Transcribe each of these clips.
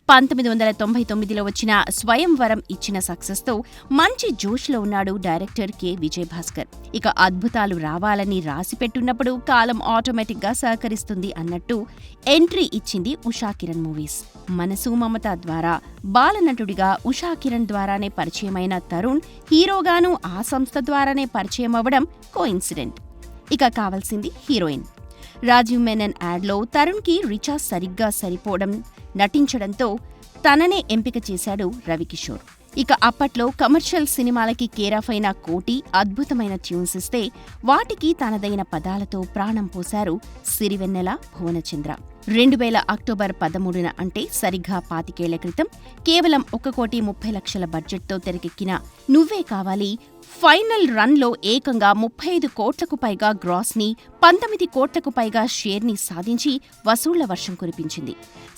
1999లో వచ్చిన స్వయంవరం ఇచ్చిన సక్సెస్తో మంచి జోష్లో ఉన్నాడు డైరెక్టర్ కె. విజయభాస్కర్. ఇక అద్భుతాలు రావాలని రాసిపెట్టున్నప్పుడు కాలం ఆటోమేటిక్గా సహకరిస్తుంది అన్నట్టు ఎంట్రీ ఇచ్చింది ఉషా కిరణ్ మూవీస్. మనసు మమత ద్వారా బాలనటుడిగా ఉషా కిరణ్ ద్వారానే పరిచయమైన తరుణ్ హీరోగాను ఆ సంస్థ ద్వారానే పరిచయం అవ్వడం కోఇన్సిడెంట్. ఇక కావాల్సింది హీరోయిన్. రాజీవ్ మెనన్ యాడ్లో తరుణ్కి రిచా సరిగ్గా సరిపోవడం నటించడంతో తననే ఎంపిక చేశాడు రవికిషోర్. ఇక అప్పట్లో కమర్షియల్ సినిమాలకి కేరాఫ్ అయిన కోటి అద్భుతమైన ట్యూన్స్ ఇస్తే వాటికి తనదైన పదాలతో ప్రాణం పోశారు సిరివెన్నెల, భువనచంద్ర. 2000 అక్టోబర్ 13న అంటే సరిగ్గా 25 ఏళ్ల క్రితం కేవలం 1,30,00,000 బడ్జెట్తో తెరకెక్కిన నువ్వే కావాలి ఫైనల్ రన్లో ఏకంగా 35 కోట్లకు పైగా గ్రాస్ని, 19 కోట్లకు పైగా షేర్ని సాధించి వసూళ్ల వర్షం కురిపించింది.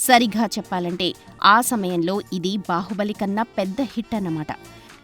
సరిగ్గా చెప్పాలంటే ఆ సమయంలో ఇది బాహుబలి కన్నా పెద్ద హిట్ అన్నమాట.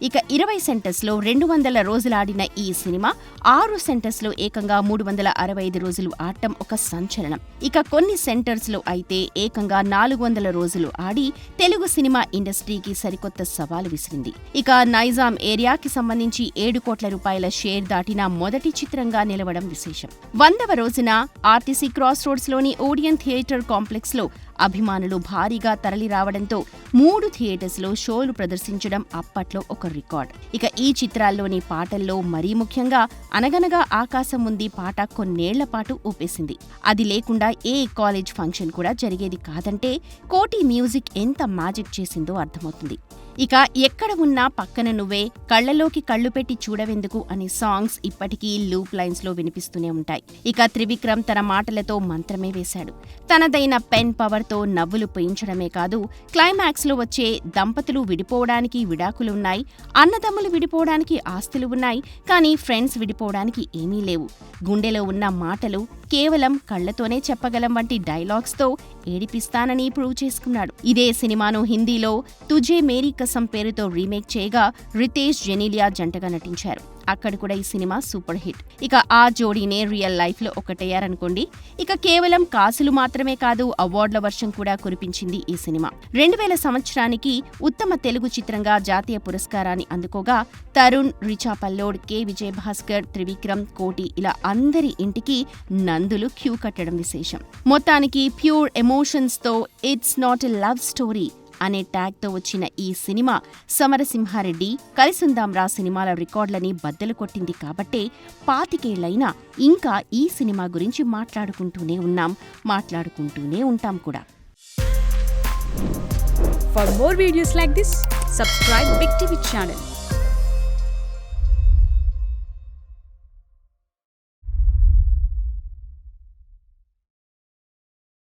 ఇక 20 సెంటర్స్లో 200 రోజులాడిన ఈ సినిమా 6 సెంటర్స్లో ఏకంగా 365 రోజులు ఆడటం ఒక సంచలనం. ఇక కొన్ని సెంటర్స్లో అయితే ఏకంగా 400 రోజులు ఆడి తెలుగు సినిమా ఇండస్ట్రీకి సరికొత్త సవాలు విసిరింది. ఇక నైజాం ఏరియాకి సంబంధించి 7 కోట్ల రూపాయల షేర్ దాటిన మొదటి చిత్రంగా నిలవడం విశేషం. 100వ రోజున ఆర్టీసీ క్రాస్ రోడ్స్లోని ఓడియన్ థియేటర్ కాంప్లెక్స్లో అభిమానులు భారీగా తరలిరావడంతో 3 థియేటర్స్లో షోలు ప్రదర్శించడం అప్పట్లో ఒక రికార్డ్. ఇక ఈ చిత్రాల్లోని పాటల్లో మరీ ముఖ్యంగా అనగనగా ఆకాశం ఉంది పాట కొన్నేళ్ల పాటు ఊపేసింది. అది లేకుండా ఏ కాలేజ్ ఫంక్షన్ కూడా జరిగేది కాదంటే కోటి మ్యూజిక్ ఎంత మ్యాజిక్ చేసిందో అర్థమవుతుంది. ఇక ఎక్కడ ఉన్నా పక్కన నువ్వే, కళ్లలోకి కళ్ళు పెట్టి చూడవెందుకు అనే సాంగ్స్ ఇప్పటికీ లూప్ లైన్స్లో వినిపిస్తూనే ఉంటాయి. ఇక త్రివిక్రమ్ తన మాటలతో మంత్రమే వేశాడు. తనదైన పెన్ పవర్తో నవ్వులు పెంచడమే కాదు, క్లైమాక్స్లో వచ్చే దంపతులు విడిపోవడానికి విడాకులున్నాయి, అన్నదమ్ములు విడిపోవడానికి ఆస్తులు ఉన్నాయి, కానీ ఫ్రెండ్స్ విడిపోవడానికి ఏమీ లేవు, గుండెలో ఉన్న మాటలు కేవలం కళ్లతోనే చెప్పగలం వంటి డైలాగ్స్తో ఏడిపిస్తానని ప్రూవ్ చేసుకున్నాడు. ఇదే సినిమాను హిందీలో తుజే మేరీ కసం పేరుతో రీమేక్ చేయగా రితేష్, జెనీలియా జంటగా నటించారు. అక్కడ కూడా ఈ సినిమా సూపర్ హిట్. ఇక ఆ జోడీనే రియల్ లైఫ్లో ఒకటయ్యారనుకోండి. ఇక కేవలం కాసులు మాత్రమే కాదు, అవార్డుల వర్షం కూడా కురిపించింది ఈ సినిమా. 2000 సంవత్సరానికి ఉత్తమ తెలుగు చిత్రంగా జాతీయ పురస్కారాన్ని అందుకోగా తరుణ్, రిచా పల్లోడ్, కె. విజయభాస్కర్, త్రివిక్రమ్, కోటి ఇలా అందరి ఇంటికి నందులు క్యూ కట్టడం విశేషం. మొత్తానికి ప్యూర్ ఎమోషన్స్తో it's not a love story అనే ట్యాగ్తో వచ్చిన ఈ సినిమా సమరసింహారెడ్డి, కలిసుందాంరా సినిమాల రికార్డులని బద్దలు కొట్టింది కాబట్టే 25 ఏళ్లైనా ఇంకా ఈ సినిమా గురించి మాట్లాడుకుంటూనే ఉంటాం కూడా. For more videos like this, subscribe Big TV channel.